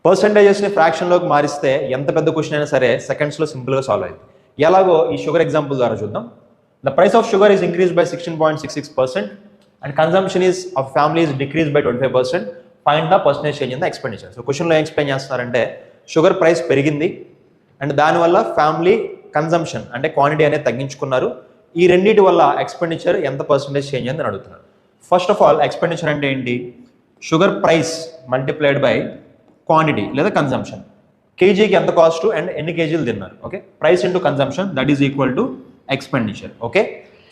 పర్సంటేజెస్ని ఫ్రాక్షన్లోకి మారిస్తే ఎంత పెద్ద క్వశ్చన్ అయినా సరే సెకండ్స్లో సింపుల్గా సాల్వ్ అయింది. ఎలాగో ఈ షుగర్ ఎగ్జాంపుల్ ద్వారా చూద్దాం. The price of sugar is increase by 16.66% and consumption is of family is decrease by 25%. Find the percentage change in the expenditure. So క్వశ్చన్లో ఏం ఎక్స్ప్లెయిన్ చేస్తున్నారంటే షుగర్ ప్రైస్ పెరిగింది అండ్ దానివల్ల ఫ్యామిలీ కన్సంప్షన్ అంటే quantity అనేది తగ్గించుకున్నారు. ఈ రెండింటి వల్ల ఎక్స్పెండిచర్ ఎంత పర్సంటేజ్ చేంజ్ అని అడుగుతున్నారు. ఫస్ట్ ఆఫ్ ఆల్ ఎక్స్పెండిచర్ అంటే ఏంటి? Sugar price multiplied by quantity లేదా కన్సంప్షన్. కేజీకి ఎంత కాస్ట్ అండ్ ఎన్ని కేజీలు తిన్నారు. Okay, price into consumption that is equal to expenditure. Okay,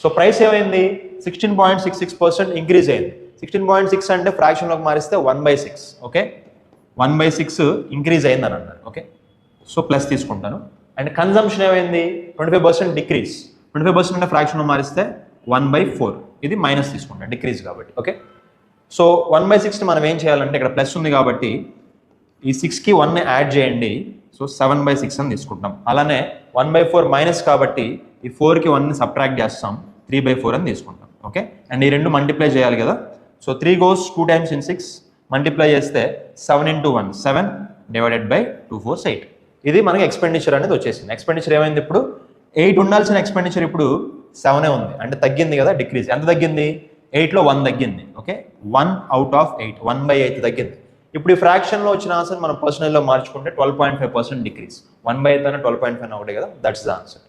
so price ఏమైంది? 16.66% ఇంక్రీజ్ అయింది. 16.6 అంటే ఫ్రాక్షన్లోకి మారిస్తే 1/6. ఓకే, 1/6 ఇంక్రీజ్ అయింది అని అన్నారు. ఓకే, సో ప్లస్ తీసుకుంటాను. అండ్ కన్సంప్షన్ ఏమైంది? 25% డిక్రీజ్. 25% అంటే ఫ్రాక్షన్లో మారిస్తే 1/4. ఇది మైనస్ తీసుకుంటాను డిక్రీజ్ కాబట్టి. ఓకే, సో 1/6ని మనం ఏం చేయాలంటే ఇక్కడ ప్లస్ ఉంది కాబట్టి ఈ 6కి 1ని యాడ్ చేయండి. సో 7/6 అని తీసుకుంటాం. అలానే 1/4 మైనస్ కాబట్టి ఈ 4కి 1ని సబ్ట్రాక్ట్ చేస్తాం, 3/4 అని తీసుకుంటాం. ఓకే, అండ్ ఈ రెండు మల్టిప్లై చేయాలి కదా. So 3 goes 2 times in 6 multiply చేస్తే 7 into 1 7 డివైడెడ్ బై 2 4 8. ఇది మనకి ఎక్స్పెండిచర్ అనేది వచ్చేసింది. ఎక్స్పెండిచర్ ఏమైంది? ఇప్పుడు 8 ఉండాల్సిన ఎక్స్పెండిచర్ ఇప్పుడు 7 ఉంది, అంటే తగ్గింది కదా, డిక్రీజ్. ఎంత తగ్గింది? 8లో 1 తగ్గింది. ఓకే, 1 out of 8, 1/8 తగ్గింది. ఇప్పుడు ఈ ఫ్రాక్షన్లో వచ్చిన ఆన్సర్ మనం పర్సనల్లో మార్చుకుంటే 12.5% డిక్రీజ్. 1/8 అనే 12.5 ఒకటే కదా, దట్స్ ద ఆన్సర్.